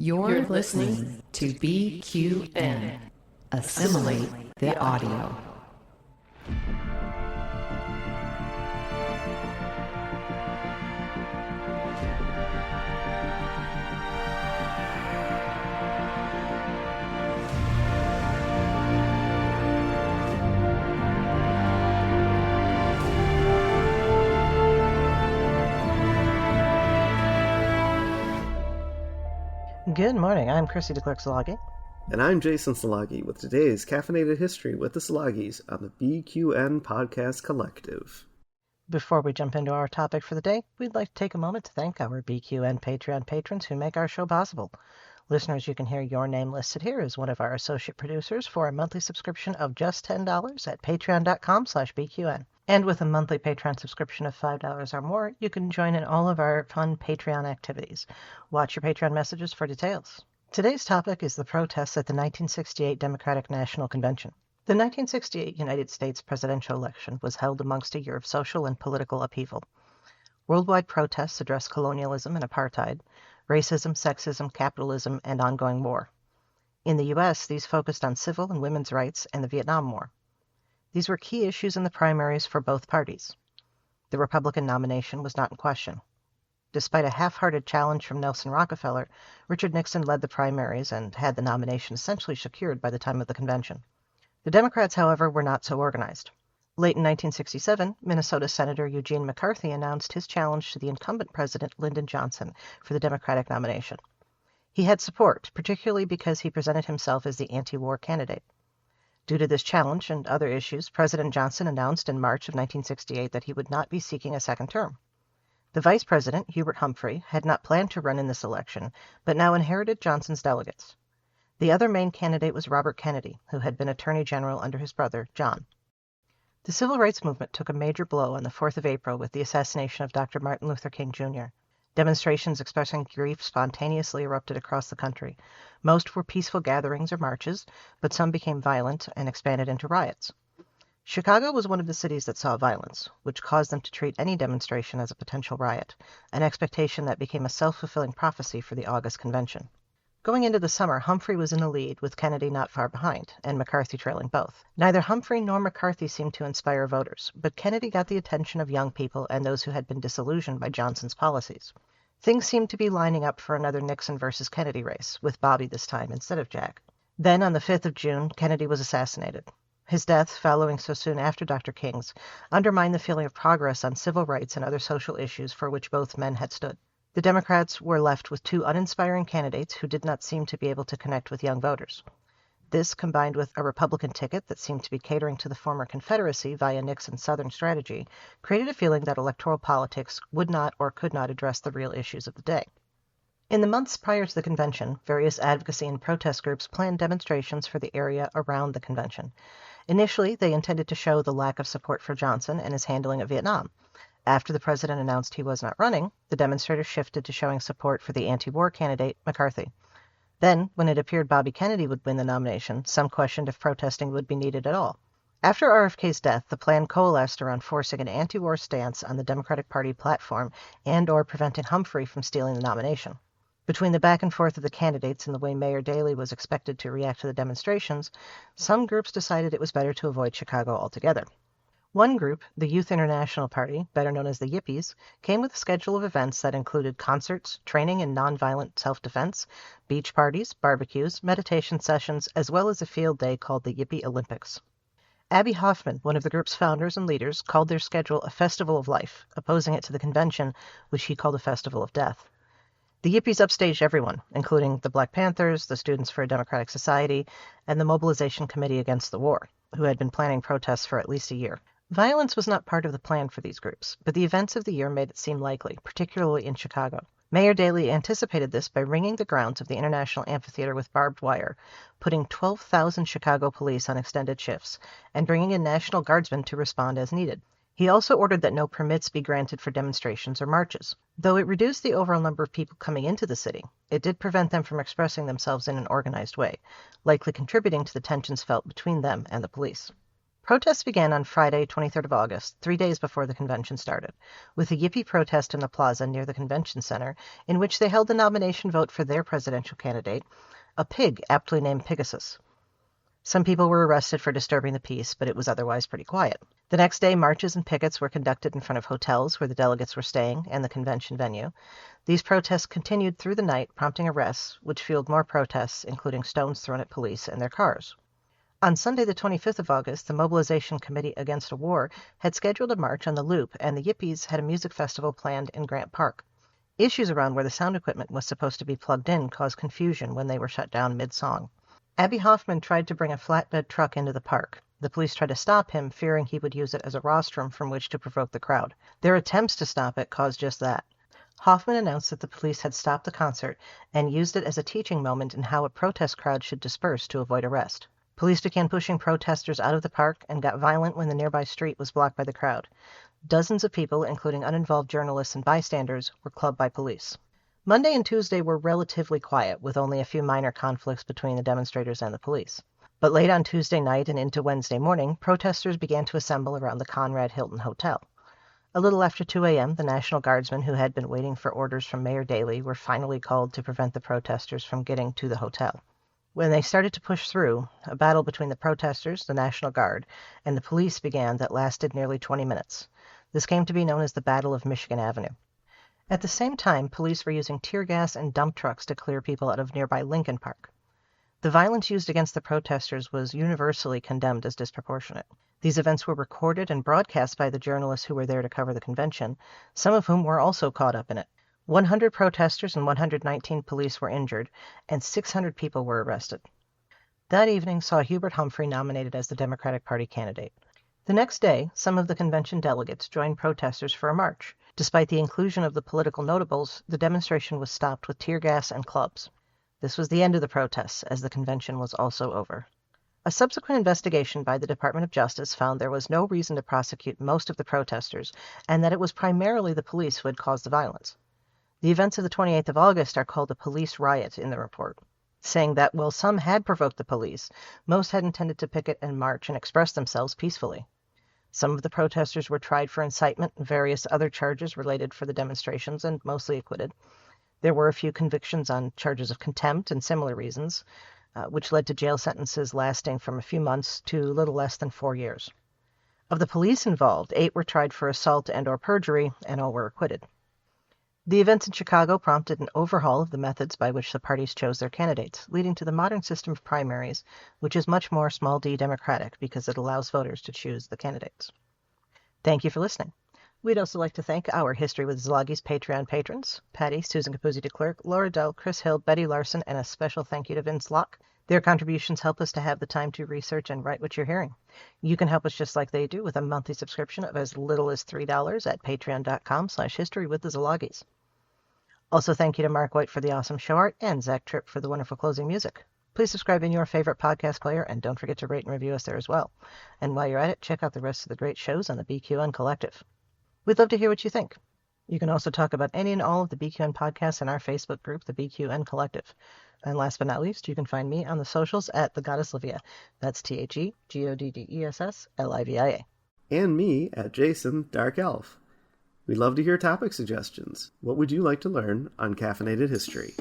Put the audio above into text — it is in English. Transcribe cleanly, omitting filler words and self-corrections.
You're listening to BQN. Assimilate the audio. Good morning, I'm Chrissie De Clerck-Szilagyi. And I'm Jason Szilagyis with today's Caffeinated History with the Szilagyis on the BQN Podcast Collective. Before we jump into our topic for the day, we'd like to take a moment to thank our BQN Patreon patrons who make our show possible. Listeners, you can hear your name listed here as one of our associate producers for a monthly subscription of just $10 at patreon.com/BQN. And with a monthly Patreon subscription of $5 or more, you can join in all of our fun Patreon activities. Watch your Patreon messages for details. Today's topic is the protests at the 1968 Democratic National Convention. The 1968 United States presidential election was held amongst a year of social and political upheaval. Worldwide protests addressed colonialism and apartheid, racism, sexism, capitalism, and ongoing war. In the U.S., these focused on civil and women's rights and the Vietnam War. These were key issues in the primaries for both parties. The Republican nomination was not in question. Despite a half-hearted challenge from Nelson Rockefeller, Richard Nixon led the primaries and had the nomination essentially secured by the time of the convention. The Democrats, however, were not so organized. Late in 1967, Minnesota Senator Eugene McCarthy announced his challenge to the incumbent president Lyndon Johnson for the Democratic nomination. He had support, particularly because he presented himself as the anti-war candidate. Due to this challenge and other issues, President Johnson announced in March of 1968 that he would not be seeking a second term. The vice president, Hubert Humphrey, had not planned to run in this election, but now inherited Johnson's delegates. The other main candidate was Robert Kennedy, who had been Attorney General under his brother, John. The civil rights movement took a major blow on the 4th of April with the assassination of Dr. Martin Luther King Jr. Demonstrations expressing grief spontaneously erupted across the country. Most were peaceful gatherings or marches, but some became violent and expanded into riots. Chicago was one of the cities that saw violence, which caused them to treat any demonstration as a potential riot, an expectation that became a self-fulfilling prophecy for the August convention. Going into the summer, Humphrey was in the lead, with Kennedy not far behind, and McCarthy trailing both. Neither Humphrey nor McCarthy seemed to inspire voters, but Kennedy got the attention of young people and those who had been disillusioned by Johnson's policies. Things seemed to be lining up for another Nixon versus Kennedy race, with Bobby this time instead of Jack. Then, on the 5th of June, Kennedy was assassinated. His death, following so soon after Dr. King's, undermined the feeling of progress on civil rights and other social issues for which both men had stood. The Democrats were left with two uninspiring candidates who did not seem to be able to connect with young voters. This, combined with a Republican ticket that seemed to be catering to the former Confederacy via Nixon's Southern strategy, created a feeling that electoral politics would not or could not address the real issues of the day. In the months prior to the convention, various advocacy and protest groups planned demonstrations for the area around the convention. Initially, they intended to show the lack of support for Johnson and his handling of Vietnam. After the president announced he was not running, the demonstrators shifted to showing support for the anti-war candidate, McCarthy. Then, when it appeared Bobby Kennedy would win the nomination, some questioned if protesting would be needed at all. After RFK's death, the plan coalesced around forcing an anti-war stance on the Democratic Party platform and/or preventing Humphrey from stealing the nomination. Between the back and forth of the candidates and the way Mayor Daley was expected to react to the demonstrations, some groups decided it was better to avoid Chicago altogether. One group, the Youth International Party, better known as the Yippies, came with a schedule of events that included concerts, training in nonviolent self-defense, beach parties, barbecues, meditation sessions, as well as a field day called the Yippie Olympics. Abby Hoffman, one of the group's founders and leaders, called their schedule a festival of life, opposing it to the convention, which he called a festival of death. The Yippies upstaged everyone, including the Black Panthers, the Students for a Democratic Society, and the Mobilization Committee Against the War, who had been planning protests for at least a year. Violence was not part of the plan for these groups, but the events of the year made it seem likely, particularly in Chicago. Mayor Daley anticipated this by ringing the grounds of the International Amphitheater with barbed wire, putting 12,000 Chicago police on extended shifts, and bringing in National Guardsmen to respond as needed. He also ordered that no permits be granted for demonstrations or marches. Though it reduced the overall number of people coming into the city, it did prevent them from expressing themselves in an organized way, likely contributing to the tensions felt between them and the police. Protests began on Friday, 23rd of August, 3 days before the convention started, with a Yippie protest in the plaza near the convention center, in which they held the nomination vote for their presidential candidate, a pig aptly named Pegasus. Some people were arrested for disturbing the peace, but it was otherwise pretty quiet. The next day, marches and pickets were conducted in front of hotels where the delegates were staying and the convention venue. These protests continued through the night, prompting arrests, which fueled more protests, including stones thrown at police and their cars. On Sunday, the 25th of August, the Mobilization Committee Against a War had scheduled a march on the Loop, and the Yippies had a music festival planned in Grant Park. Issues around where the sound equipment was supposed to be plugged in caused confusion when they were shut down mid-song. Abby Hoffman tried to bring a flatbed truck into the park. The police tried to stop him, fearing he would use it as a rostrum from which to provoke the crowd. Their attempts to stop it caused just that. Hoffman announced that the police had stopped the concert and used it as a teaching moment in how a protest crowd should disperse to avoid arrest. Police began pushing protesters out of the park and got violent when the nearby street was blocked by the crowd. Dozens of people, including uninvolved journalists and bystanders, were clubbed by police. Monday and Tuesday were relatively quiet, with only a few minor conflicts between the demonstrators and the police. But late on Tuesday night and into Wednesday morning, protesters began to assemble around the Conrad Hilton Hotel. A little after 2 a.m., the National Guardsmen, who had been waiting for orders from Mayor Daley, were finally called to prevent the protesters from getting to the hotel. When they started to push through, a battle between the protesters, the National Guard, and the police began that lasted nearly 20 minutes. This came to be known as the Battle of Michigan Avenue. At the same time, police were using tear gas and dump trucks to clear people out of nearby Lincoln Park. The violence used against the protesters was universally condemned as disproportionate. These events were recorded and broadcast by the journalists who were there to cover the convention, some of whom were also caught up in it. 100 protesters and 119 police were injured, and 600 people were arrested. That evening saw Hubert Humphrey nominated as the Democratic Party candidate. The next day, some of the convention delegates joined protesters for a march. Despite the inclusion of the political notables, the demonstration was stopped with tear gas and clubs. This was the end of the protests, as the convention was also over. A subsequent investigation by the Department of Justice found there was no reason to prosecute most of the protesters, and that it was primarily the police who had caused the violence. The events of the 28th of August are called a police riot in the report, saying that while some had provoked the police, most had intended to picket and march and express themselves peacefully. Some of the protesters were tried for incitement and various other charges related for the demonstrations and mostly acquitted. There were a few convictions on charges of contempt and similar reasons, which led to jail sentences lasting from a few months to little less than 4 years. Of the police involved, 8 were tried for assault and/or perjury, and all were acquitted. The events in Chicago prompted an overhaul of the methods by which the parties chose their candidates, leading to the modern system of primaries, which is much more small d democratic because it allows voters to choose the candidates. Thank you for listening. We'd also like to thank our History with Szilagyis Patreon patrons, Pati, Susan Capuzzi-De Clerck, Laura Dell, Kris Hill, Betty Larson, and a special thank you to Vince Locke. Their contributions help us to have the time to research and write what you're hearing. You can help us just like they do with a monthly subscription of as little as $3 at patreon.com/historywiththeszilagyis. Also, thank you to Mark White for the awesome show art and Zach Tripp for the wonderful closing music. Please subscribe in your favorite podcast player, and don't forget to rate and review us there as well. And while you're at it, check out the rest of the great shows on the BQN Collective. We'd love to hear what you think. You can also talk about any and all of the BQN podcasts in our Facebook group, the BQN Collective. And last but not least, you can find me on the socials at The Goddess Livia. That's TheGoddessLivia. And me at Jason Dark Elf. We'd love to hear topic suggestions. What would you like to learn on Caffeinated History?